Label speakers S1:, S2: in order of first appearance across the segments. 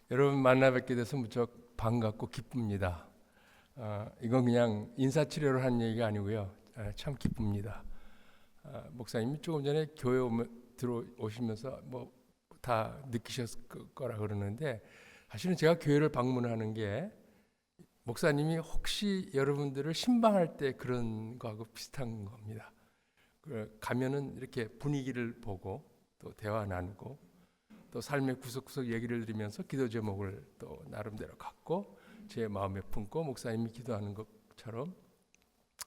S1: 여러분 만나 뵙게 돼서 무척 반갑고 기쁩니다. 이건 그냥 인사치레로 한 얘기가 아니고요. 참 기쁩니다. 목사님이 조금 전에 교회 들어오시면서 뭐 다 느끼셨을 거라 그러는데, 사실은 제가 교회를 방문하는 게 목사님이 혹시 여러분들을 신방할 때 그런 거하고 비슷한 겁니다. 가면은 이렇게 분위기를 보고 또 대화 나누고 또 삶의 구석구석 얘기를 들으면서 기도 제목을 또 나름대로 갖고 제 마음에 품고 목사님이 기도하는 것처럼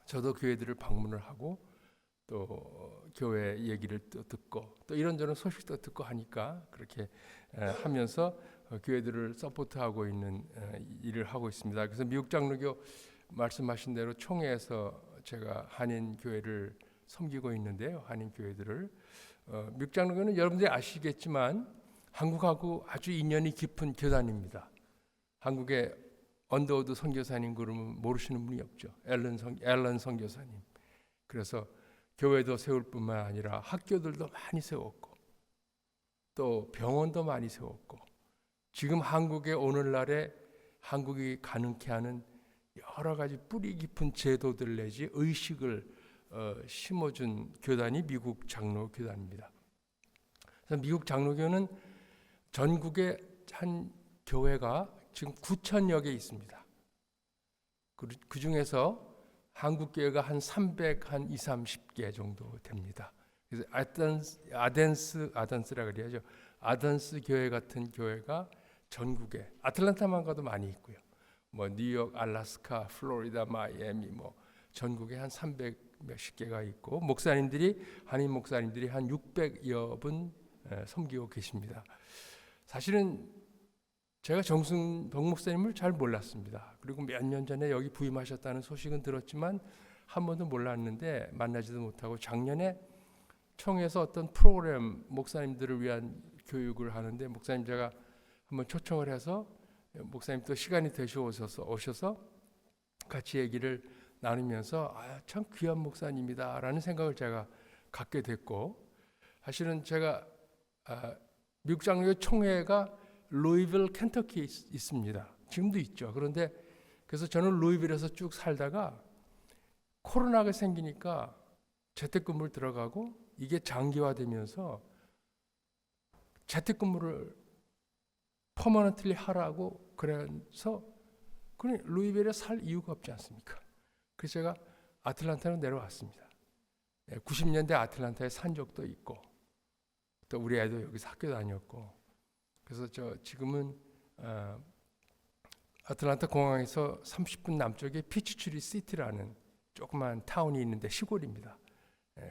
S1: 저도 교회들을 방문을 하고 또 교회 얘기를 또 듣고 또 이런저런 소식도 듣고 하니까 그렇게 하면서 교회들을 서포트하고 있는 일을 하고 있습니다. 그래서 미국 장로교 말씀하신 대로 총회에서 제가 한인 교회를 섬기고 있는데요. 한인 교회들을 미국 장로교는 여러분들이 아시겠지만 한국하고 아주 인연이 깊은 교단입니다. 한국의 언더우드 선교사님 그러면 모르시는 분이 없죠. 앨런 선교사님. 그래서 교회도 세울 뿐만 아니라 학교들도 많이 세웠고 또 병원도 많이 세웠고 지금 한국의 오늘날에 한국이 가능케 하는 여러 가지 뿌리 깊은 제도들 내지 의식을 심어준 교단이 미국 장로교단입니다. 그래서 미국 장로교는 전국에 한 교회가 지금 9,000여 개 있습니다. 그 중에서 한국 교회가 한 320-30개 정도 됩니다. 그래서 아덴스라 그래야죠. 아덴스 교회 같은 교회가 전국에 아틀란타만 가도 많이 있고요. 뭐 뉴욕, 알래스카, 플로리다, 마이애미 뭐 전국에 한 300 몇십 개가 있고 한인 목사님들이 한 600여 분 섬기고 계십니다. 사실은 제가 정순덕 목사님을 잘 몰랐습니다. 그리고 몇 년 전에 여기 부임하셨다는 소식은 들었지만 한 번도 몰랐는데 만나지도 못하고 작년에 총회에서 어떤 프로그램 목사님들을 위한 교육을 하는데 목사님 제가 한번 초청을 해서 목사님 또 시간이 오셔서 같이 얘기를 나누면서 참 귀한 목사님이다라는 생각을 제가 갖게 됐고, 사실은 제가 미국 장로교 총회가 루이빌 켄터키에 있습니다. 지금도 있죠. 그런데 그래서 저는 루이빌에서 쭉 살다가 코로나가 생기니까 재택근무를 들어가고 이게 장기화되면서 재택근무를 퍼머넌트리 하라고 그래서 루이빌에 살 이유가 없지 않습니까? 그래서 제가 아틀란타로 내려왔습니다. 90년대 아틀란타에 산 적도 있고 또 우리 애도 여기서 학교 다녔고, 그래서 지금은 아틀란타 공항에서 30분 남쪽에 피치트리 시티라는 조그만 타운이 있는데 시골입니다.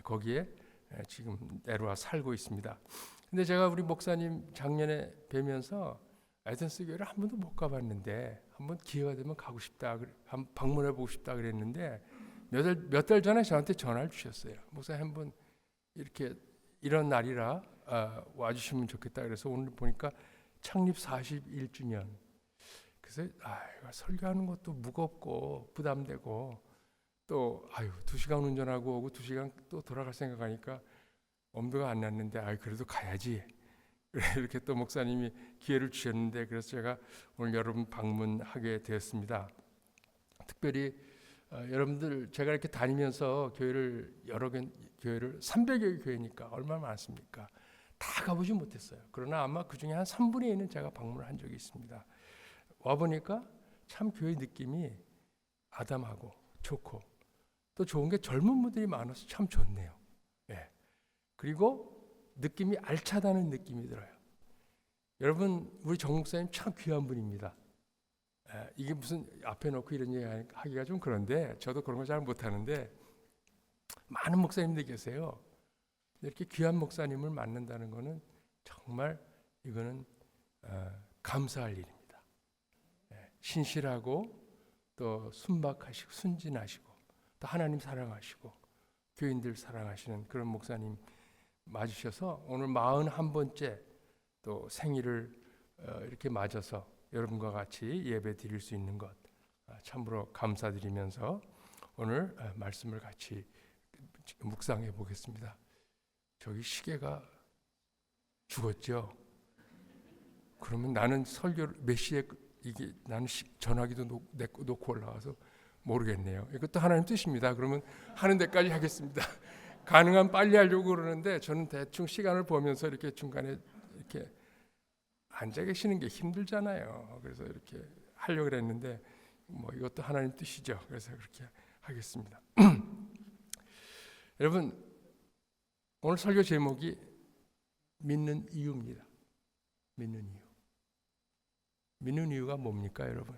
S1: 거기에 지금 내려와 살고 있습니다. 근데 제가 우리 목사님 작년에 뵈면서 에덴스 교회를 한 번도 못 가봤는데 한번 기회가 되면 가고 싶다, 한번 방문해 보고 싶다 그랬는데 몇 달 전에 저한테 전화를 주셨어요. 목사님 한번 이런 날이라 와주시면 좋겠다. 그래서 오늘 보니까 창립 41주년. 그래서 설교하는 것도 무겁고 부담되고 또 2시간 운전하고 오고 2시간 또 돌아갈 생각하니까 엄두가 안 났는데 그래도 가야지. 이렇게 또 목사님이 기회를 주셨는데 그래서 제가 오늘 여러분 방문하게 되었습니다. 특별히 여러분들 제가 이렇게 다니면서 여러 교회를 300여 개 교회니까 얼마나 많습니까? 다 가보지 못했어요. 그러나 아마 그 중에 한 3분의 1은 제가 방문을 한 적이 있습니다. 와보니까 참 교회 느낌이 아담하고 좋고 또 좋은 게 젊은 분들이 많아서 참 좋네요. 그리고 느낌이 알차다는 느낌이 들어요. 여러분 우리 정 목사님 참 귀한 분입니다. 이게 무슨 앞에 놓고 이런 얘기 하기가 좀 그런데 저도 그런 거 잘 못하는데 많은 목사님들 계세요. 이렇게 귀한 목사님을 만난다는 것은 정말 이거는 감사할 일입니다. 신실하고 또 순박하시고 순진하시고 또 하나님 사랑하시고 교인들 사랑하시는 그런 목사님 맞으셔서 오늘 41번째 또 생일을 이렇게 맞아서 여러분과 같이 예배 드릴 수 있는 것 참으로 감사드리면서 오늘 말씀을 같이 묵상해 보겠습니다. 저기 시계가 죽었죠? 그러면 나는 설교를 몇 시에 이게 나는 전화기도 놓고 올라와서 모르겠네요. 이것도 하나님 뜻입니다. 그러면 하는 데까지 하겠습니다. 가능한 빨리 하려고 그러는데 저는 대충 시간을 보면서 이렇게 중간에 이렇게 앉아 계시는 게 힘들잖아요. 그래서 이렇게 하려고 그랬는데 뭐 이것도 하나님 뜻이죠. 그래서 그렇게 하겠습니다. 여러분, 오늘 설교 제목이 믿는 이유입니다. 믿는 이유. 믿는 이유가 뭡니까, 여러분?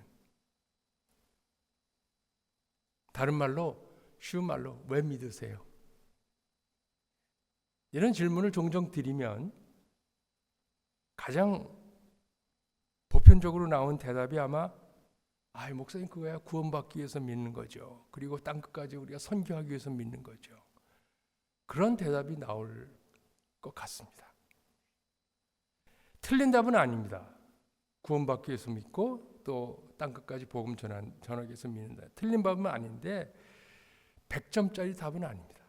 S1: 다른 말로, 쉬운 말로 왜 믿으세요? 이런 질문을 종종 드리면 가장 보편적으로 나온 대답이 아마 목사님 그거야 구원받기 위해서 믿는 거죠. 그리고 땅끝까지 우리가 선교하기 위해서 믿는 거죠. 그런 대답이 나올 것 같습니다. 틀린 답은 아닙니다. 구원받기 위해서 믿고 또 땅끝까지 복음 전하기 위해서 믿는다. 틀린 답은 아닌데 100점짜리 답은 아닙니다.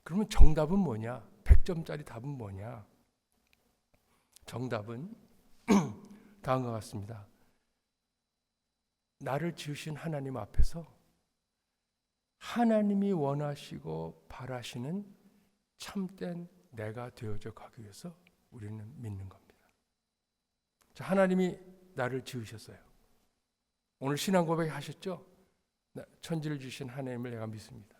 S1: 그러면 정답은 뭐냐? 100점짜리 답은 뭐냐? 정답은 다음과 같습니다. 나를 지으신 하나님 앞에서 하나님이 원하시고 바라시는 참된 내가 되어져 가기 위해서 우리는 믿는 겁니다. 자, 하나님이 나를 지으셨어요. 오늘 신앙 고백 하셨죠? 천지를 지으신 하나님을 내가 믿습니다.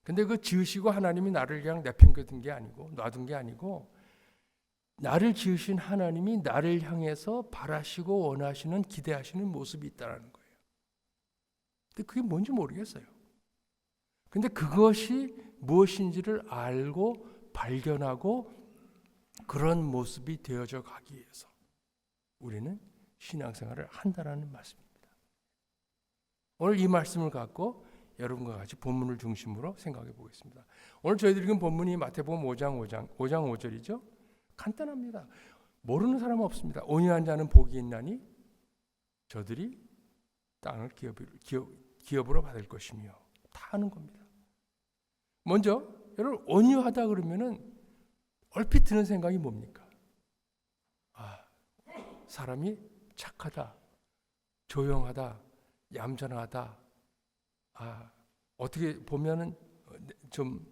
S1: 근데 그 지으시고 하나님이 나를 그냥 내팽겨둔 게 아니고 놔둔 게 아니고 나를 지으신 하나님이 나를 향해서 바라시고 원하시는 기대하시는 모습이 있다는 거예요. 근데 그게 뭔지 모르겠어요. 근데 그것이 무엇인지를 알고 발견하고 그런 모습이 되어져 가기 위해서 우리는 신앙생활을 한다라는 말씀입니다. 오늘 이 말씀을 갖고 여러분과 같이 본문을 중심으로 생각해 보겠습니다. 오늘 저희들이 읽은 본문이 마태복음 5장 5절이죠. 간단합니다. 모르는 사람은 없습니다. 온유한 자는 복이 있나니 저들이 땅을 기업으로 받을 것이며 다 아는 겁니다. 먼저 여러분 온유하다 그러면은 얼핏 드는 생각이 뭡니까? 사람이 착하다, 조용하다, 얌전하다. 어떻게 보면은 좀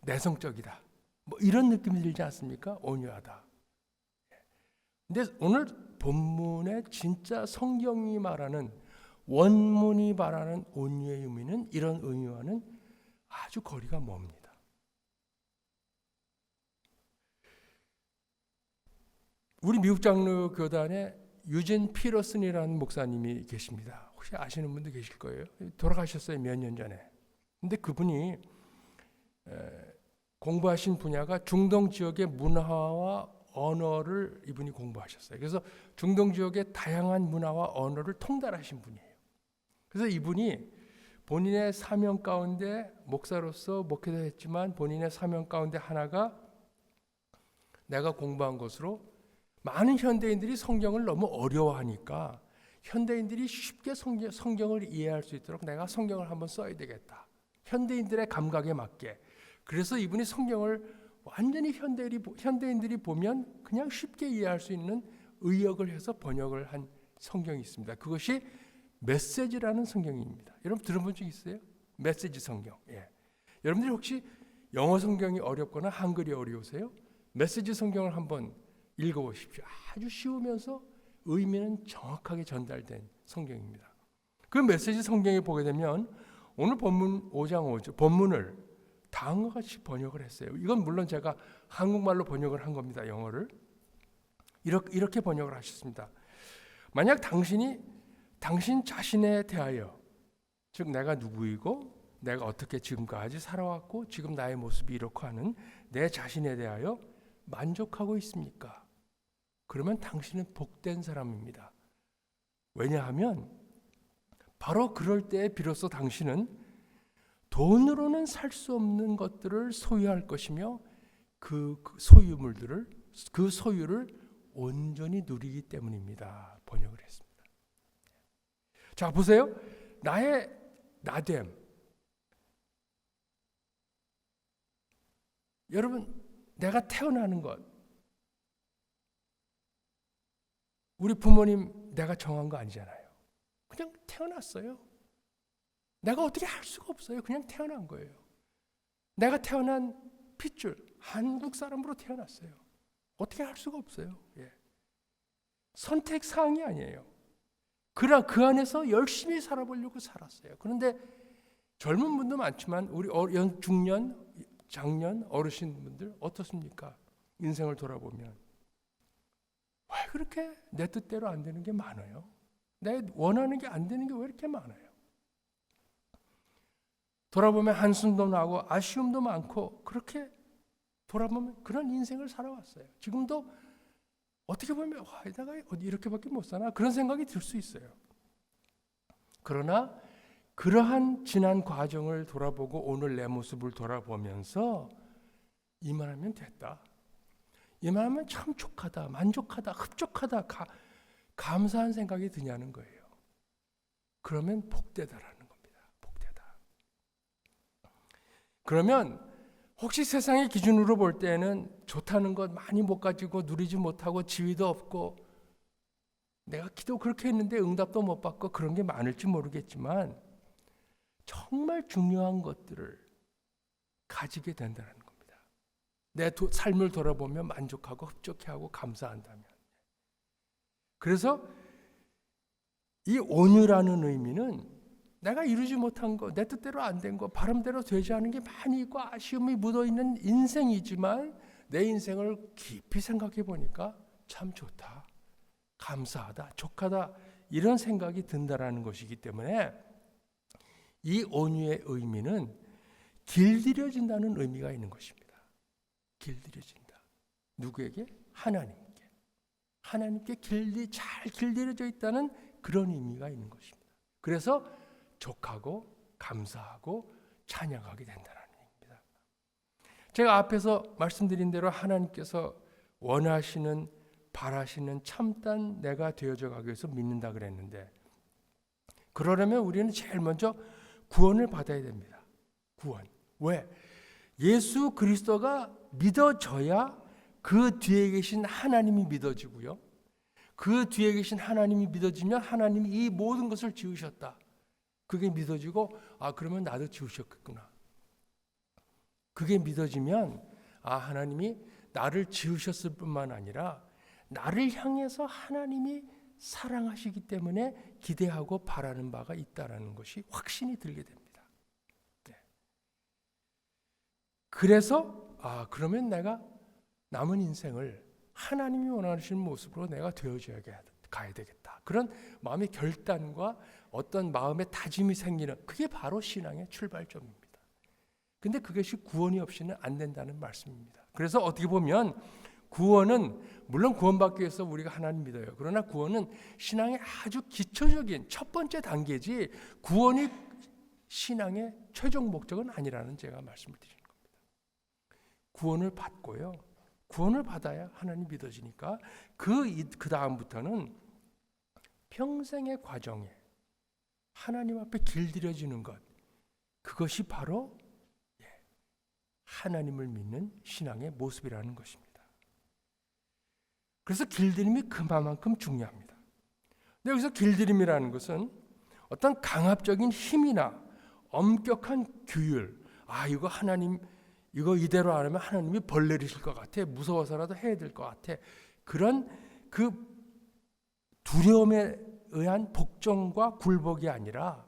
S1: 내성적이다. 뭐 이런 느낌이 들지 않습니까? 온유하다. 근데 오늘 본문에 진짜 성경이 말하는 원문이 말하는 온유의 의미는 이런 의미와는 아주 거리가 멉니다. 우리 미국 장로 교단에 유진 피러슨이라는 목사님이 계십니다. 혹시 아시는 분도 계실 거예요. 돌아가셨어요, 몇 년 전에. 근데 그분이 공부하신 분야가 중동 지역의 문화와 언어를 이분이 공부하셨어요. 그래서 중동 지역의 다양한 문화와 언어를 통달하신 분이에요. 그래서 이분이 본인의 사명 가운데 목사로서 목회도 했지만 본인의 사명 가운데 하나가 내가 공부한 것으로 많은 현대인들이 성경을 너무 어려워하니까 현대인들이 쉽게 성경을 이해할 수 있도록 내가 성경을 한번 써야 되겠다. 현대인들의 감각에 맞게. 그래서 이분이 성경을 완전히 현대인들이 보면 그냥 쉽게 이해할 수 있는 의역을 해서 번역을 한 성경이 있습니다. 그것이 메시지라는 성경입니다. 여러분 들어본 적 있어요? 메시지 성경. 여러분들이 혹시 영어 성경이 어렵거나 한글이 어려우세요? 메시지 성경을 한번 읽어보십시오. 아주 쉬우면서 의미는 정확하게 전달된 성경입니다. 그 메시지 성경에 보게 되면 오늘 본문 5장 5절 본문을 다음과 같이 번역을 했어요. 이건 물론 제가 한국말로 번역을 한 겁니다. 영어를 이렇게 번역을 하셨습니다. 만약 당신 자신에 대하여 즉 내가 누구이고 내가 어떻게 지금까지 살아왔고 지금 나의 모습이 이렇고 하는 내 자신에 대하여 만족하고 있습니까? 그러면 당신은 복된 사람입니다. 왜냐하면 바로 그럴 때에 비로소 당신은 돈으로는 살 수 없는 것들을 소유할 것이며 그 소유를 온전히 누리기 때문입니다. 번역을 했습니다. 자, 보세요. 나의 나됨. 여러분, 내가 태어나는 것, 우리 부모님 내가 정한 거 아니잖아요. 그냥 태어났어요. 내가 어떻게 할 수가 없어요. 그냥 태어난 거예요. 내가 태어난 핏줄, 한국 사람으로 태어났어요. 어떻게 할 수가 없어요. 예. 선택 사항이 아니에요. 그러나 그 안에서 열심히 살아보려고 살았어요. 그런데 젊은 분도 많지만 우리 중년, 장년, 어르신분들 어떻습니까? 인생을 돌아보면 왜 그렇게 내 뜻대로 안 되는 게 많아요? 내 원하는 게 안 되는 게 왜 이렇게 많아요? 돌아보면 한숨도 나고 아쉬움도 많고 그렇게 돌아보면 그런 인생을 살아왔어요. 지금도 어떻게 보면 내가 이렇게밖에 못 사나 그런 생각이 들 수 있어요. 그러나 그러한 지난 과정을 돌아보고 오늘 내 모습을 돌아보면서 이만하면 됐다. 이만하면 참 족하다, 만족하다, 흡족하다, 감사한 생각이 드냐는 거예요. 그러면 복되다라는 겁니다. 복되다. 그러면 혹시 세상의 기준으로 볼 때는 좋다는 것 많이 못 가지고 누리지 못하고 지위도 없고 내가 기도 그렇게 했는데 응답도 못 받고 그런 게 많을지 모르겠지만 정말 중요한 것들을 가지게 된다는 겁니다. 내 삶을 돌아보면 만족하고 흡족해하고 감사한다면. 그래서 이 온유라는 의미는 내가 이루지 못한 거, 내 뜻대로 안 된 거, 바람대로 되지 않은 게 많이 있고 아쉬움이 묻어있는 인생이지만 내 인생을 깊이 생각해 보니까 참 좋다, 감사하다, 족하다 이런 생각이 든다라는 것이기 때문에 이 온유의 의미는 길들여진다는 의미가 있는 것입니다. 길들여진다. 누구에게? 하나님께. 하나님께 잘 길들여져 있다는 그런 의미가 있는 것입니다. 그래서 족하고 감사하고 찬양하게 된다는 얘기입니다. 제가 앞에서 말씀드린 대로 하나님께서 원하시는 바라시는 참된 내가 되어져 가기 위해서 믿는다 그랬는데 그러려면 우리는 제일 먼저 구원을 받아야 됩니다. 구원. 왜? 예수 그리스도가 믿어져야 그 뒤에 계신 하나님이 믿어지고요. 그 뒤에 계신 하나님이 믿어지면 하나님이 이 모든 것을 지으셨다. 그게 믿어지고 그러면 나도 지으셨겠구나. 그게 믿어지면 하나님이 나를 지으셨을 뿐만 아니라 나를 향해서 하나님이 사랑하시기 때문에 기대하고 바라는 바가 있다라는 것이 확신이 들게 됩니다. 네. 그래서 그러면 내가 남은 인생을 하나님이 원하시는 모습으로 내가 되어져야 가야 되겠다. 그런 마음의 결단과 어떤 마음의 다짐이 생기는 그게 바로 신앙의 출발점입니다. 근데 그것이 구원이 없이는 안 된다는 말씀입니다. 그래서 어떻게 보면 구원은 물론 구원받기 위해서 우리가 하나님 믿어요. 그러나 구원은 신앙의 아주 기초적인 첫 번째 단계지 구원이 신앙의 최종 목적은 아니라는 제가 말씀을 드리는 겁니다. 구원을 받고요. 구원을 받아야 하나님 믿어지니까 그 다음부터는 평생의 과정에 하나님 앞에 길들여지는 것 그것이 바로 하나님을 믿는 신앙의 모습이라는 것입니다. 그래서 길들임이 그만큼 중요합니다. 근데 여기서 길들임이라는 것은 어떤 강압적인 힘이나 엄격한 규율, 이거 하나님 이거 이대로 안 하면 하나님이 벌 내리실 것 같아. 무서워서라도 해야 될 것 같아. 그런 그 두려움에 의한 복종과 굴복이 아니라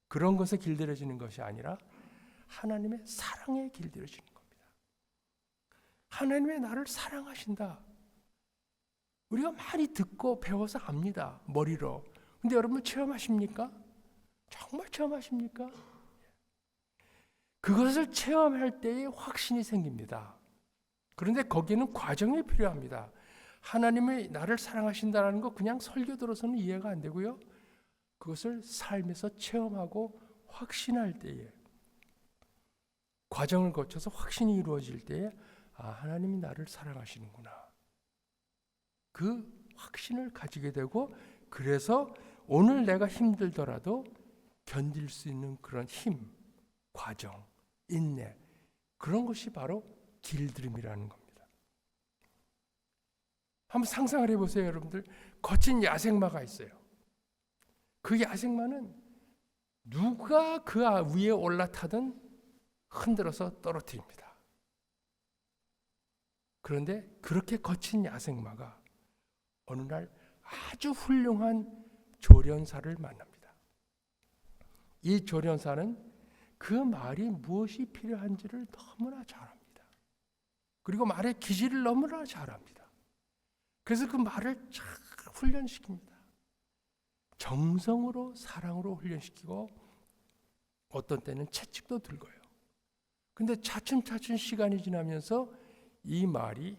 S1: 그런 것에 길들여지는 것이 아니라 하나님의 사랑에 길들여지는 겁니다. 하나님의 나를 사랑하신다. 우리가 많이 듣고 배워서 압니다. 머리로. 근데 여러분 체험하십니까? 정말 체험하십니까? 그것을 체험할 때에 확신이 생깁니다. 그런데 거기에는 과정이 필요합니다. 하나님이 나를 사랑하신다는 거 그냥 설교 들어서는 이해가 안 되고요. 그것을 삶에서 체험하고 확신할 때에 과정을 거쳐서 확신이 이루어질 때에 하나님이 나를 사랑하시는구나. 그 확신을 가지게 되고 그래서 오늘 내가 힘들더라도 견딜 수 있는 그런 힘, 과정, 인내 그런 것이 바로 길들임이라는 겁니다. 한번 상상을 해보세요, 여러분들. 거친 야생마가 있어요. 그 야생마는 누가 그 위에 올라타든 흔들어서 떨어뜨립니다. 그런데 그렇게 거친 야생마가 어느 날 아주 훌륭한 조련사를 만납니다. 이 조련사는 그 말이 무엇이 필요한지를 너무나 잘 압니다. 그리고 말의 기질을 너무나 잘 압니다. 그래서 그 말을 잘 훈련시킵니다. 정성으로 사랑으로 훈련시키고 어떤 때는 채찍도 들고요. 근데 차츰차츰 시간이 지나면서 이 말이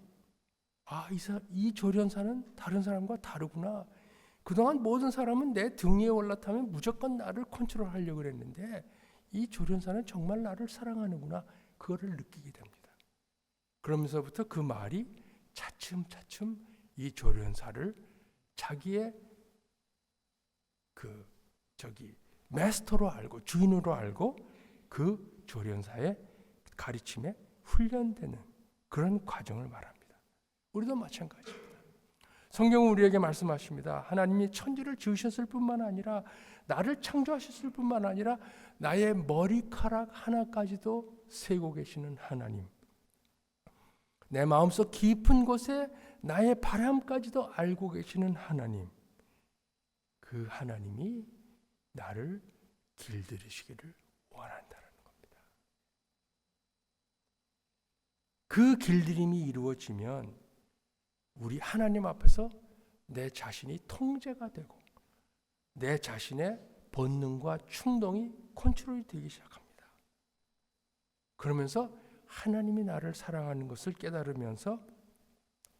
S1: 이 조련사는 다른 사람과 다르구나. 그동안 모든 사람은 내 등 위에 올라타면 무조건 나를 컨트롤하려고 그랬는데 이 조련사는 정말 나를 사랑하는구나. 그거를 느끼게 됩니다. 그러면서부터 그 말이 차츰차츰 이 조련사를 자기의 마스터로 알고 주인으로 알고 그 조련사의 가르침에 훈련되는 그런 과정을 말합니다. 우리도 마찬가지입니다. 성경은 우리에게 말씀하십니다. 하나님이 천지를 지으셨을 뿐만 아니라 나를 창조하셨을 뿐만 아니라 나의 머리카락 하나까지도 세고 계시는 하나님, 내 마음속 깊은 곳에 나의 바람까지도 알고 계시는 하나님, 그 하나님이 나를 길들이시기를 원한다는 겁니다. 그 길들임이 이루어지면 우리 하나님 앞에서 내 자신이 통제가 되고 내 자신의 본능과 충동이 컨트롤이 되기 시작합니다. 그러면서 하나님이 나를 사랑하는 것을 깨달으면서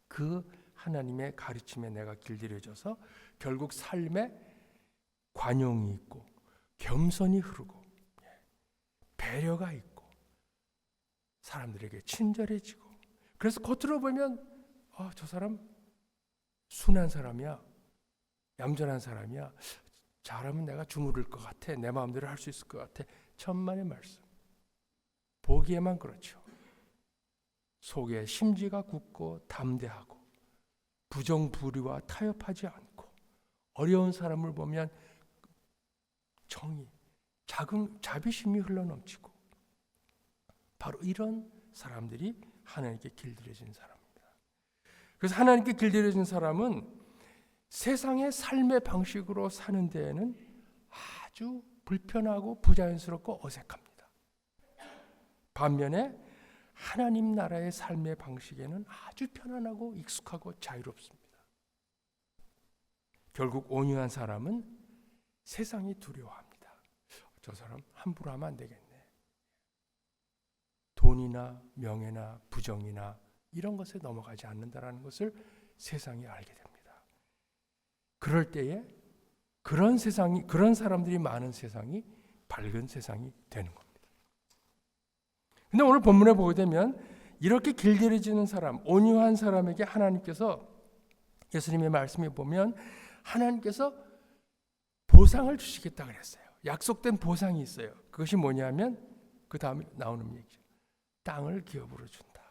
S1: 그 하나님의 가르침에 내가 길들여져서 결국 삶에 관용이 있고 겸손이 흐르고 배려가 있고 사람들에게 친절해지고, 그래서 겉으로 보면 저 사람 순한 사람이야, 얌전한 사람이야, 잘하면 내가 주무를 것 같아, 내 마음대로 할 수 있을 것 같아. 천만의 말씀. 보기에만 그렇죠. 속에 심지가 굳고 담대하고 부정부리와 타협하지 않고 어려운 사람을 보면 정의, 자비심이 흘러넘치고, 바로 이런 사람들이 하나님께 길들여진 사람입니다. 그래서 하나님께 길들여진 사람은 세상의 삶의 방식으로 사는 데에는 아주 불편하고 부자연스럽고 어색합니다. 반면에 하나님 나라의 삶의 방식에는 아주 편안하고 익숙하고 자유롭습니다. 결국 온유한 사람은 세상이 두려워합니다. 저 사람 함부로 하면 안 되겠네. 돈이나 명예나 부정이나 이런 것에 넘어가지 않는다라는 것을 세상이 알게 됩니다. 그럴 때에 그런 사람들이 많은 세상이 밝은 세상이 되는 겁니다. 근데 오늘 본문에 보게 되면 이렇게 길들여지는 사람, 온유한 사람에게 하나님께서, 예수님의 말씀에 보면 하나님께서 보상을 주시겠다 그랬어요. 약속된 보상이 있어요. 그것이 뭐냐면 그 다음에 나오는 얘기죠. 땅을 기업으로 준다.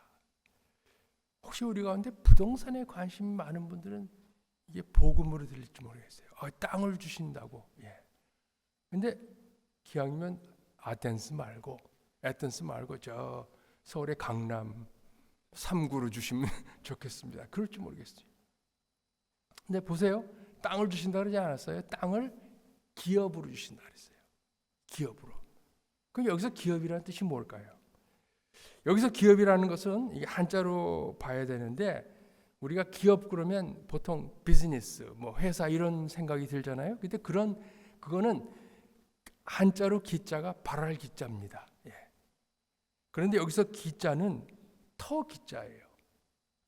S1: 혹시 우리 가운데 부동산에 관심이 많은 분들은 이게 복음으로 들릴지 모르겠어요. 땅을 주신다고. 근데 기왕이면 에덴스 말고 저 서울의 강남 3구로 주시면 좋겠습니다. 그럴지 모르겠어요. 근데 보세요. 땅을 주신다 그러지 않았어요? 땅을 기업으로 주신다 그랬어요. 기업으로. 그럼 여기서 기업이라는 뜻이 뭘까요? 여기서 기업이라는 것은 이게 한자로 봐야 되는데, 우리가 기업 그러면 보통 비즈니스, 회사 이런 생각이 들잖아요. 근데 그거는 한자로 기자가 발할 기자입니다. 그런데 여기서 기자는 터 기자예요.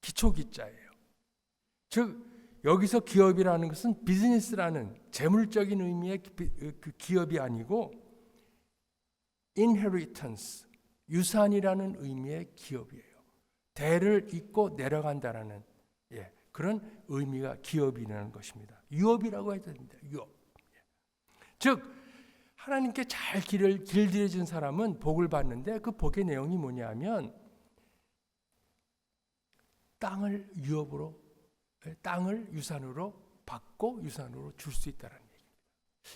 S1: 기초 기자예요. 즉 여기서 기업이라는 것은 비즈니스라는 재물적인 의미의 그 기업이 아니고 inheritance, 유산이라는 의미의 기업이에요. 대를 잇고 내려간다라는 그런 의미가 기업이라는 것입니다. 유업이라고 해야 됩니다. 유업. 즉 하나님께 잘 길들여진 사람은 복을 받는데 그 복의 내용이 뭐냐면 땅을 유업으로, 땅을 유산으로 받고 유산으로 줄 수 있다는 얘기입니다.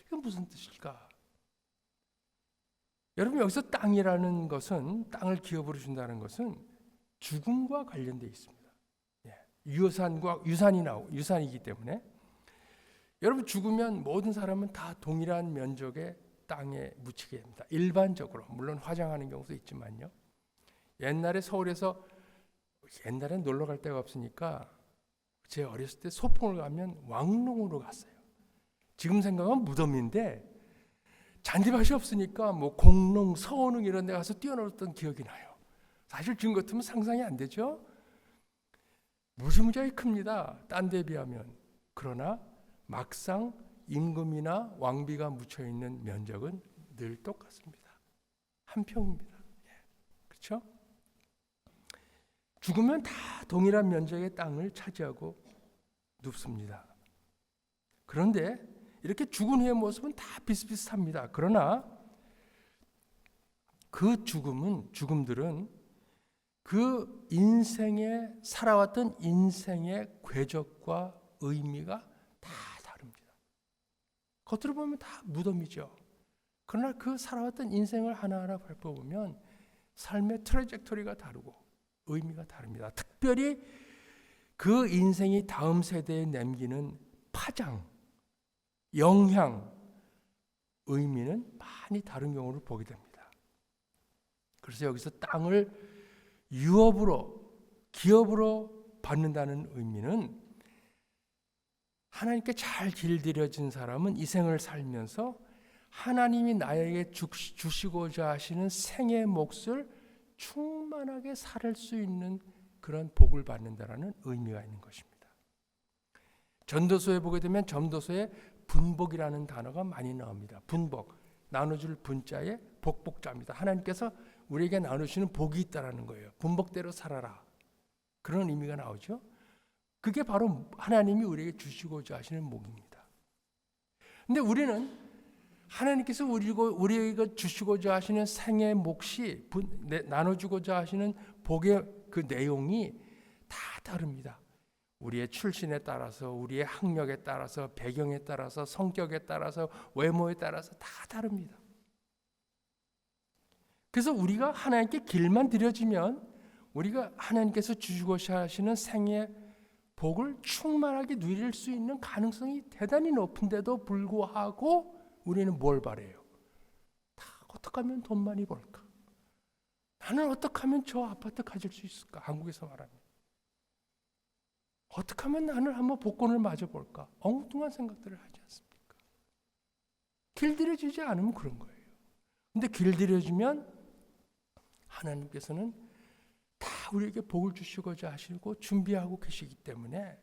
S1: 이건 무슨 뜻일까? 여러분, 여기서 땅이라는 것은, 땅을 기업으로 준다는 것은 죽음과 관련되어 있습니다. 유산이기 때문에 여러분, 죽으면 모든 사람은 다 동일한 면적의 땅에 묻히게 됩니다. 일반적으로, 물론 화장하는 경우도 있지만요. 옛날에 서울에서, 옛날엔 놀러 갈 데가 없으니까 제 어렸을 때 소풍을 가면 왕릉으로 갔어요. 지금 생각하면 무덤인데 잔디밭이 없으니까 뭐 공릉, 서원릉 이런 데 가서 뛰어놀았던 기억이 나요. 사실 지금 같으면 상상이 안 되죠. 무지무지하게 큽니다. 딴 데 비하면. 그러나 막상 임금이나 왕비가 묻혀있는 면적은 늘 똑같습니다. 한 평입니다. 그렇죠? 죽으면 다 동일한 면적의 땅을 차지하고 눕습니다. 그런데 이렇게 죽은 후의 모습은 다 비슷비슷합니다. 그러나 그 죽음들은 그 인생에 살아왔던 인생의 궤적과 의미가 다 다릅니다. 겉으로 보면 다 무덤이죠. 그러나 그 살아왔던 인생을 하나하나 살펴보면 삶의 트래젝토리가 다르고 의미가 다릅니다. 특별히 그 인생이 다음 세대에 남기는 파장, 영향, 의미는 많이 다른 경우를 보게 됩니다. 그래서 여기서 땅을 유업으로, 기업으로 받는다는 의미는 하나님께 잘 길들여진 사람은 이 생을 살면서 하나님이 나에게 주시고자 하시는 생의 몫을 충만하게 살 수 있는 그런 복을 받는다라는 의미가 있는 것입니다. 전도서에 보게 되면 전도서에 분복이라는 단어가 많이 나옵니다. 분복, 나눠줄 분자에 복복자입니다. 하나님께서 우리에게 나누시는 복이 있다라는 거예요. 분복대로 살아라. 그런 의미가 나오죠. 그게 바로 하나님이 우리에게 주시고자 하시는 복입니다. 근데 우리는 하나님께서 우리에게 주시고자 하시는 생의 몫이 나눠주고자 하시는 복의 그 내용이 다 다릅니다. 우리의 출신에 따라서, 우리의 학력에 따라서, 배경에 따라서, 성격에 따라서, 외모에 따라서 다 다릅니다. 그래서 우리가 하나님께 길만 들여지면 우리가 하나님께서 주시고자 하시는 생의 복을 충만하게 누릴 수 있는 가능성이 대단히 높은데도 불구하고 우리는 뭘 바래요? 다 어떻게 하면 돈 많이 벌까? 나는 어떻게 하면 저 아파트 가질 수 있을까? 한국에서 말하면. 어떻게 하면 나는 한번 복권을 맞아볼까? 엉뚱한 생각들을 하지 않습니까? 길들여지지 않으면 그런 거예요. 근데 길들여지면 하나님께서는 다 우리에게 복을 주시고자 하시고 준비하고 계시기 때문에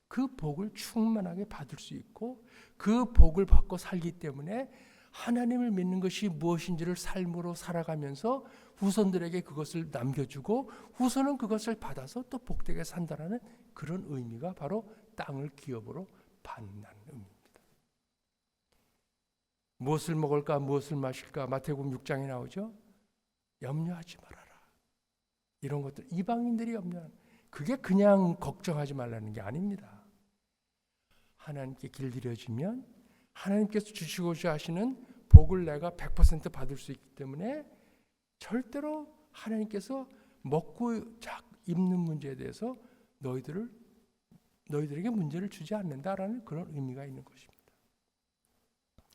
S1: 그 복을 충만하게 받을 수 있고 그 복을 받고 살기 때문에 하나님을 믿는 것이 무엇인지를 삶으로 살아가면서 후손들에게 그것을 남겨주고 후손은 그것을 받아서 또 복되게 산다라는 그런 의미가 바로 땅을 기업으로 받는다는 의미입니다. 무엇을 먹을까 무엇을 마실까 마태복음 6장에 나오죠. 염려하지 말아라. 이런 것들 이방인들이 염려하는 그게 그냥 걱정하지 말라는 게 아닙니다. 하나님께 길들여지면 하나님께서 주시고자 하시는 복을 내가 100% 받을 수 있기 때문에 절대로 하나님께서 먹고 입는 문제에 대해서 너희들에게 문제를 주지 않는다라는 그런 의미가 있는 것입니다.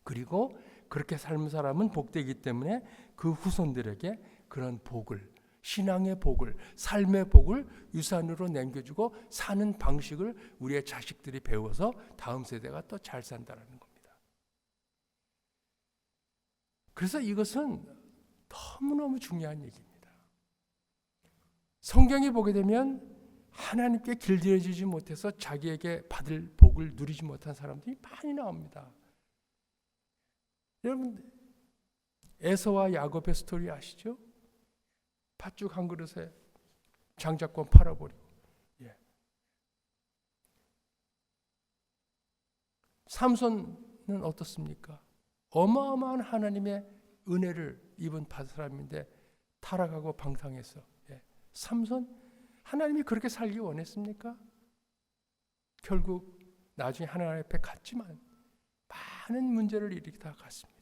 S1: 그리고 그렇게 삶은 사람은 복되기 때문에 그 후손들에게 그런 복을, 신앙의 복을, 삶의 복을 유산으로 남겨주고 사는 방식을 우리의 자식들이 배워서 다음 세대가 또 잘 산다는 겁니다. 그래서 이것은 너무너무 중요한 얘기입니다. 성경에 보게 되면 하나님께 길들여지지 못해서 자기에게 받을 복을 누리지 못한 사람들이 많이 나옵니다. 여러분 에서와 야곱의 스토리 아시죠? 팥죽 한 그릇에 장자권 팔아버리고 삼손은 어떻습니까? 어마어마한 하나님의 은혜를 입은 사람인데 타락하고 방탕해서 삼손 하나님이 그렇게 살기 원했습니까? 결국 나중에 하나님 앞에 갔지만 많은 문제를 일으키다 갔습니다.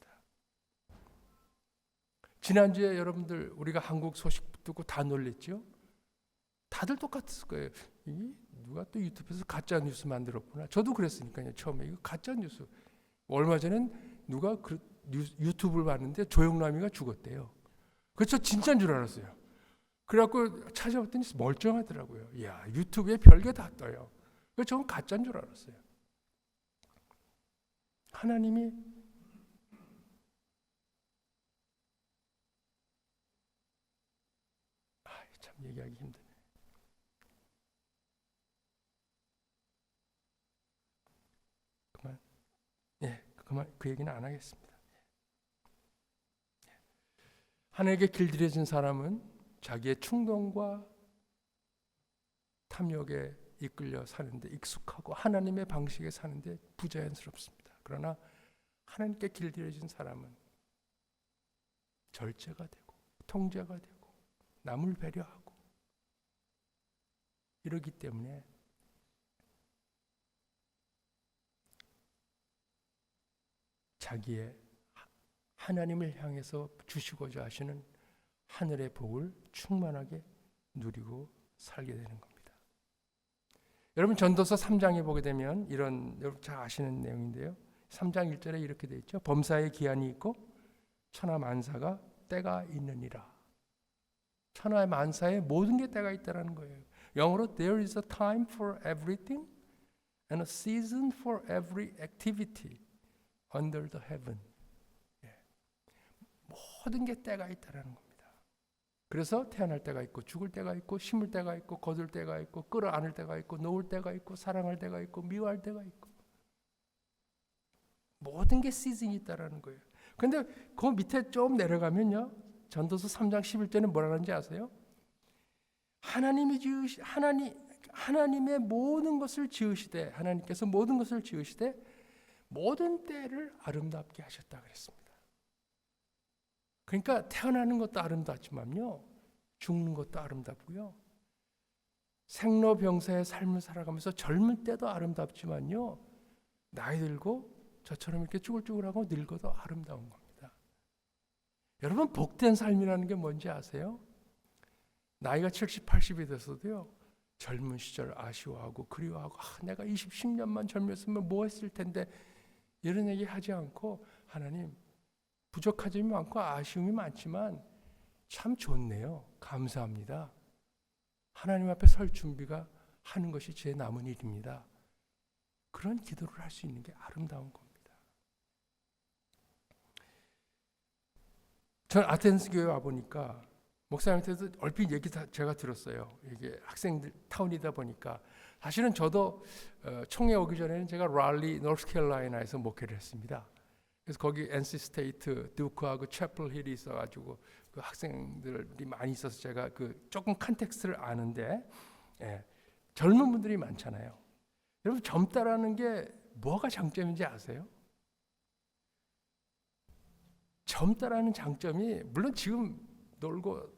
S1: 지난주에 여러분들 우리가 한국 소식 듣고 다 놀랬죠? 다들 똑같을 거예요. 누가 또 유튜브에서 가짜 뉴스 만들었구나. 저도 그랬으니까요. 처음에 이거 가짜 뉴스. 얼마 전엔 누가 유튜브를 봤는데 조영남이가 죽었대요. 그래서 진짜인 줄 알았어요. 그래갖고 찾아봤더니 멀쩡하더라고요. 이야, 유튜브에 별게 다 떠요. 그래서 저는 가짜인 줄 알았어요. 하나님이 참 얘기하기 힘드네. 그만 그 얘기는 안 하겠습니다. 하나님께 길들여진 사람은 자기의 충동과 탐욕에 이끌려 사는데 익숙하고 하나님의 방식에 사는데 부자연스럽습니다. 그러나 하나님께 길들여진 사람은 절제가 되고 통제가 되고 남을 배려하고 이러기 때문에 자기의 하나님을 향해서 주시고자 하시는 하늘의 복을 충만하게 누리고 살게 되는 겁니다. 여러분 전도서 3장에 보게 되면 이런, 여러분 잘 아시는 내용인데요. 3장 1절에 이렇게 되어 있죠. 범사에 기한이 있고 천하 만사가 때가 있느니라. 천하의 만사에 모든 게 때가 있다라는 거예요. 영어로 there is a time for everything and a season for every activity under the heaven. 모든 게 때가 있다라는 겁니다. 그래서 태어날 때가 있고 죽을 때가 있고 심을 때가 있고 거둘 때가 있고 끌어안을 때가 있고 놓을 때가 있고 사랑할 때가 있고 미워할 때가 있고 모든 게 시즌이 있다라는 거예요. 근데 그 밑에 좀 내려가면요. 전도서 3장 11절은 뭐라는지 아세요? 하나님의 모든 것을 지으시되 하나님께서 모든 것을 지으시되 모든 때를 아름답게 하셨다 그랬습니다. 그러니까 태어나는 것도 아름답지만요. 죽는 것도 아름답고요. 생로병사의 삶을 살아가면서 젊을 때도 아름답지만요. 나이 들고 저처럼 이렇게 쭈글쭈글하고 늙어도 아름다운 겁니다. 여러분 복된 삶이라는 게 뭔지 아세요? 나이가 70, 80이 돼서도요. 젊은 시절 아쉬워하고 그리워하고 내가 10년만 젊었으면 뭐 했을 텐데 이런 얘기 하지 않고 하나님 부족한 점이 많고 아쉬움이 많지만 참 좋네요. 감사합니다. 하나님 앞에 설 준비가 하는 것이 제 남은 일입니다. 그런 기도를 할 수 있는 게 아름다운 겁니다. 전 아테네스 교회 와보니까 목사님한테도 얼핏 얘기 다 제가 들었어요. 이게 학생들 타운이다 보니까 사실은 저도 총회 오기 전에는 제가 랄리, 노스캐롤라이나에서 목회를 했습니다. 그래서 거기 NC 스테이트, 듀크하고 채플 힐이 있어가지고 그 학생들이 많이 있어서 제가 그 조금 컨텍스트를 아는데 젊은 분들이 많잖아요. 여러분 젊다라는 게 뭐가 장점인지 아세요? 젊다라는 장점이 물론 지금 놀고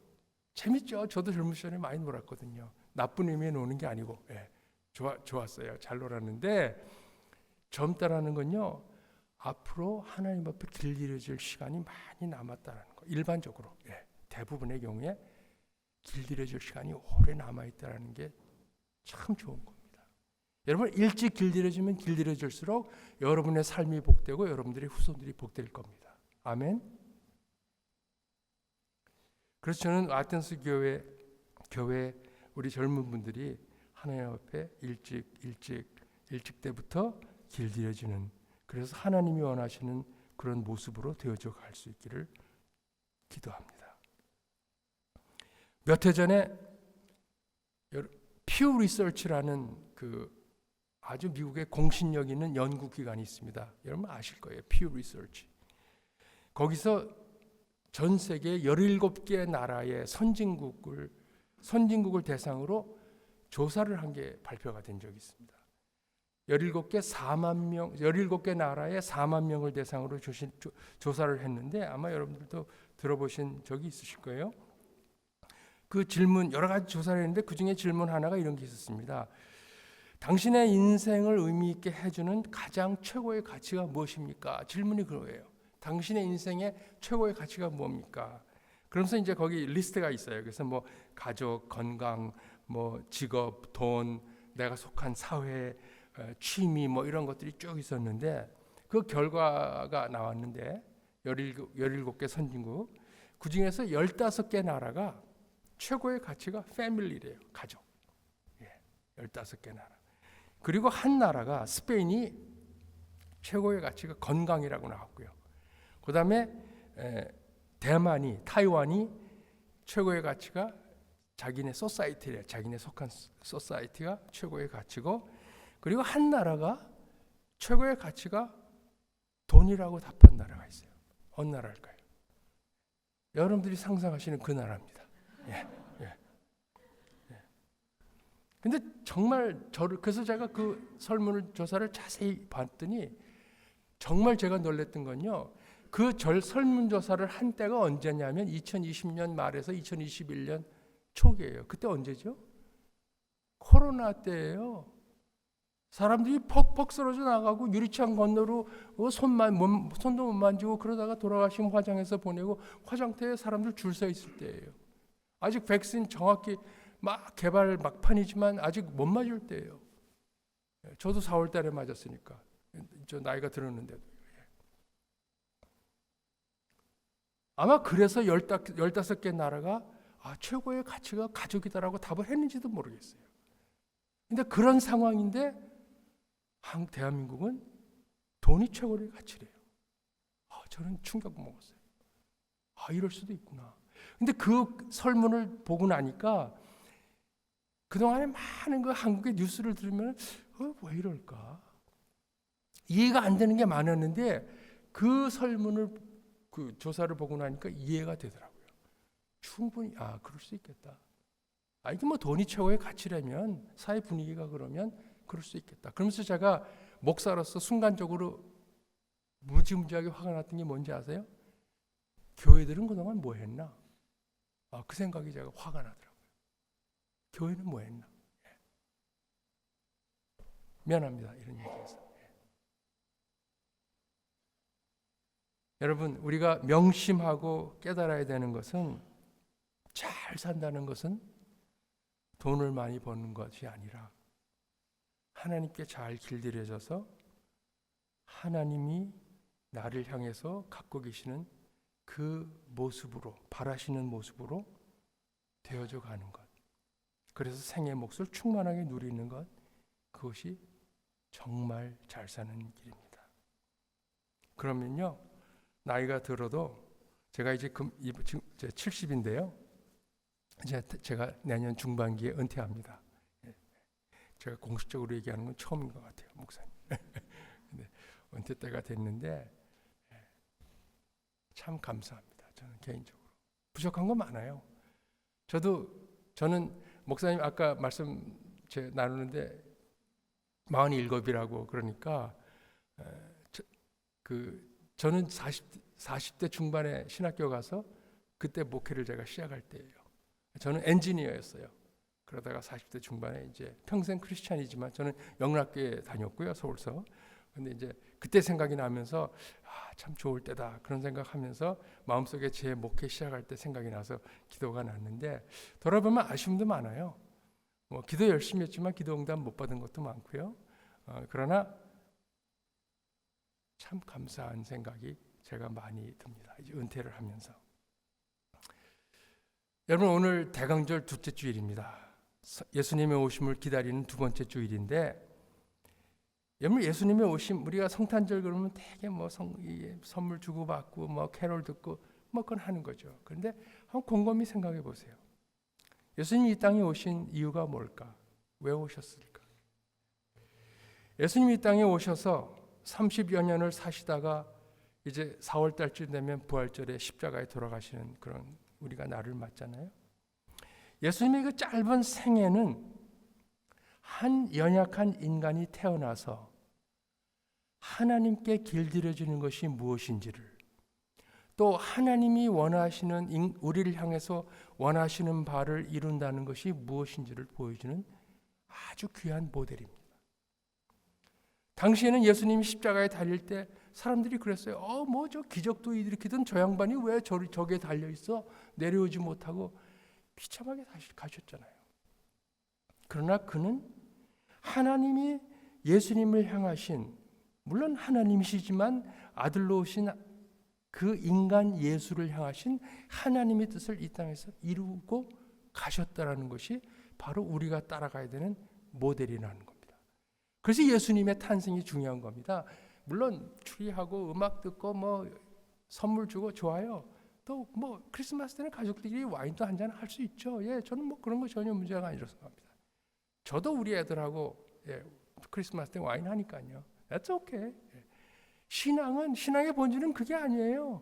S1: 재밌죠. 저도 젊은 시절에 많이 놀았거든요. 나쁜 의미에 노는 게 아니고 좋았어요. 잘 놀았는데 젊다라는 건요. 앞으로 하나님 앞에 길들여질 시간이 많이 남았다는 거. 일반적으로 대부분의 경우에 길들여질 시간이 오래 남아있다는 게 참 좋은 겁니다. 여러분 일찍 길들여지면 길들여질수록 여러분의 삶이 복되고 여러분들의 후손들이 복될 겁니다. 아멘. 그래서 저는 아테네스 교회 우리 젊은 분들이 하나님 앞에 일찍 때부터 길들여지는, 그래서 하나님이 원하시는 그런 모습으로 되어져 갈 수 있기를 기도합니다. 몇 해 전에 퓨 리서치라는 그 아주 미국의 공신력 있는 연구기관이 있습니다. 여러분 아실 거예요. 퓨 리서치. 거기서 전 세계 17개 나라의 선진국을 대상으로 조사를 한 게 발표가 된 적이 있습니다. 17개 나라의 4만 명을 대상으로 조사를 했는데 아마 여러분들도 들어보신 적이 있으실 거예요. 그 질문 여러 가지 조사를 했는데 그 중에 질문 하나가 이런 게 있었습니다. 당신의 인생을 의미 있게 해주는 가장 최고의 가치가 무엇입니까? 질문이 그거예요. 당신의 인생의 최고의 가치가 뭡니까? 그러면서 이제 거기 리스트가 있어요. 그래서 뭐 가족, 건강, 뭐 직업, 돈, 내가 속한 사회, 취미 뭐 이런 것들이 쭉 있었는데 그 결과가 나왔는데 17개 선진국 그 중에서 15개 나라가 최고의 가치가 패밀리래요. 가족. 15개 나라. 그리고 한 나라가 스페인이 최고의 가치가 건강이라고 나왔고요. 그 다음에 대만이 타이완이 최고의 가치가 자기네 소사이티래. 자기네 속한 소사이티가 최고의 가치고 그리고 한 나라가 최고의 가치가 돈이라고 답한 나라가 있어요. 어느 나라일까요? 여러분들이 상상하시는 그 나라입니다. 근데 정말 그래서 제가 그 설문을 조사를 자세히 봤더니 정말 제가 놀랬던 건요. 그 설문조사를 한 때가 언제냐면 2020년 말에서 2021년 초기예요. 그때 언제죠? 코로나 때예요. 사람들이 퍽퍽 쓰러져 나가고 유리창 건너로 손도 못 만지고 그러다가 돌아가시면 화장해서 보내고 화장터에 사람들 줄 서 있을 때예요. 아직 백신 정확히 막 개발 막판이지만 아직 못 맞을 때예요. 저도 4월 달에 맞았으니까 저 나이가 들었는데도. 아마 그래서 15개 나라가 최고의 가치가 가족이다라고 답을 했는지도 모르겠어요. 근데 그런 상황인데 대한민국은 돈이 최고의 가치래요. 저는 충격 먹었어요. 이럴 수도 있구나. 근데 그 설문을 보고 나니까 그동안에 많은 그 한국의 뉴스를 들으면 왜 이럴까? 이해가 안 되는 게 많았는데 그 설문을 그 조사를 보고 나니까 이해가 되더라고요. 충분히 그럴 수 있겠다. 이게 뭐 돈이 최고의 가치라면 사회 분위기가 그러면 그럴 수 있겠다. 그러면서 제가 목사로서 순간적으로 무지무지하게 화가 났던 게 뭔지 아세요? 교회들은 그동안 뭐 했나? 그 생각이 제가 화가 나더라고요. 교회는 뭐 했나? 미안합니다. 이런 얘기해서. 여러분, 우리가 명심하고 깨달아야 되는 것은 잘 산다는 것은 돈을 많이 버는 것이 아니라 하나님께 잘 길들여져서 하나님이 나를 향해서 갖고 계시는 그 모습으로, 바라시는 모습으로 되어져 가는 것. 그래서 생의 몫을 충만하게 누리는 것, 그것이 정말 잘 사는 길입니다. 그러면요, 나이가 들어도 제가 이제 지금 70인데요. 이제 제가 내년 중반기에 은퇴합니다. 제가 공식적으로 얘기하는 건 처음인 것 같아요, 목사님. 근데 은퇴 때가 됐는데 참 감사합니다. 저는 개인적으로 부족한 건 많아요. 저는 목사님 아까 나누는데 47이라고 그러니까 저는 40대 중반에 신학교 가서 그때 목회를 제가 시작할 때예요. 저는 엔지니어였어요. 그러다가 40대 중반에 이제 평생 크리스찬이지만 저는 영락교에 다녔고요, 서울서. 근데 이제 그때 생각이 나면서 참 좋을 때다 그런 생각하면서 마음속에 제 목회 시작할 때 생각이 나서 기도가 났는데 돌아보면 아쉬움도 많아요. 뭐 기도 열심히 했지만 기도 응답 못 받은 것도 많고요. 그러나 참 감사한 생각이 제가 많이 듭니다. 이제 은퇴를 하면서. 여러분, 오늘 대강절 둘째 주일입니다. 예수님의 오심을 기다리는 두 번째 주일인데, 여러분 예수님의 오심, 우리가 성탄절 그러면 되게 뭐 선물 주고받고 뭐 캐롤 듣고 뭐 그건 하는 거죠. 그런데 한번 곰곰이 생각해 보세요. 예수님이 이 땅에 오신 이유가 뭘까? 왜 오셨을까? 예수님이 이 땅에 오셔서 30여 년을 사시다가 이제 4월 달쯤 되면 부활절에 십자가에 돌아가시는 그런 우리가 날을 맞잖아요. 예수님의 그 짧은 생애는 한 연약한 인간이 태어나서 하나님께 길들여지는 것이 무엇인지를, 또 하나님이 원하시는 우리를 향해서 원하시는 바를 이룬다는 것이 무엇인지를 보여주는 아주 귀한 모델입니다. 당시에는 예수님이 십자가에 달릴 때 사람들이 그랬어요. 뭐 저 기적도 일으키던 저 양반이 왜 저기에 달려 있어? 내려오지 못하고 비참하게 다시 가셨잖아요. 그러나 그는 하나님이 예수님을 향하신, 물론 하나님이시지만 아들로 오신 그 인간 예수를 향하신 하나님의 뜻을 이 땅에서 이루고 가셨다라는 것이 바로 우리가 따라가야 되는 모델이라는 겁니다. 그래서 예수님의 탄생이 중요한 겁니다. 물론 추리하고 음악 듣고 뭐 선물 주고 좋아요. 또 뭐 크리스마스 때는 가족들끼리 와인도 한잔 할 수 있죠. 예, 저는 뭐 그런 거 전혀 문제가 아니라고 생각합니다. 저도 우리 애들하고 크리스마스 때 와인 하니까요. That's okay. 신앙의 본질은 그게 아니에요.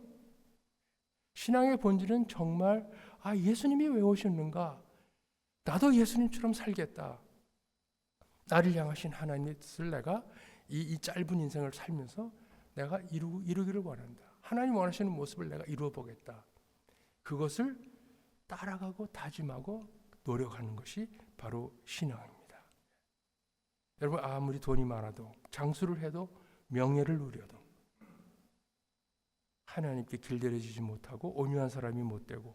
S1: 신앙의 본질은 정말 예수님이 왜 오셨는가? 나도 예수님처럼 살겠다. 나를 향하신 하나님의 뜻을 내가 이 짧은 인생을 살면서 내가 이루기를 원한다. 하나님 원하시는 모습을 내가 이루어 보겠다. 그것을 따라가고 다짐하고 노력하는 것이 바로 신앙입니다. 여러분, 아무리 돈이 많아도, 장수를 해도, 명예를 누려도 하나님께 길들여지지 못하고 온유한 사람이 못 되고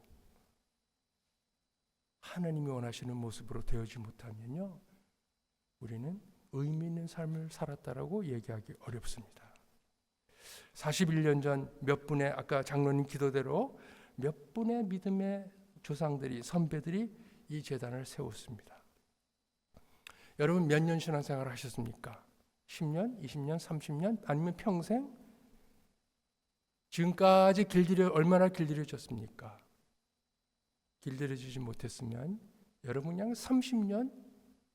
S1: 하나님이 원하시는 모습으로 되어지 못하면요, 우리는 의미 있는 삶을 살았다라고 얘기하기 어렵습니다. 41년 전 몇 분의, 아까 장로님 기도대로 몇 분의 믿음의 조상들이, 선배들이 이 제단을 세웠습니다. 여러분, 몇 년 신앙생활을 하셨습니까? 10년, 20년, 30년, 아니면 평생? 지금까지 얼마나 길들여졌습니까? 길들여지지 못했으면 여러분 그냥 30년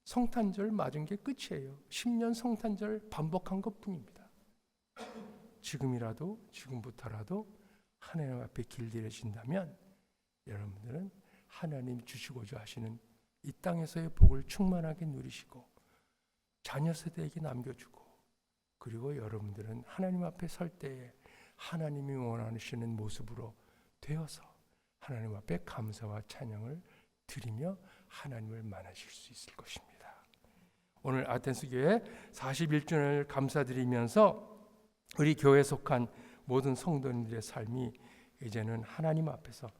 S1: 성탄절 맞은 게 끝이에요. 10년 성탄절 반복한 것뿐입니다. 지금부터라도 하나님 앞에 길들여진다면 여러분들은 하나님이 주시고자 하시는 이 땅에서의 복을 충만하게 누리시고 자녀 세대에게 남겨주고, 그리고 여러분들은 하나님 앞에 설 때에 하나님이 원하시는 모습으로 되어서 하나님 앞에 감사와 찬양을 드리며 하나님을 만나실 수 있을 것입니다. 오늘 아테네스 교회 41주년을 감사드리면서 우리 교회에 속한 모든 성도님들의 삶이 이제는 하나님 앞에서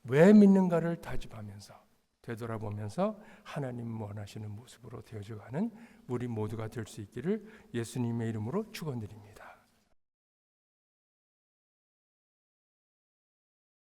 S1: 왜 믿는가를 다짐하면서 되돌아보면서 하나님 원하시는 모습으로 되어져가는 우리 모두가 될 수 있기를 예수님의 이름으로 축원드립니다.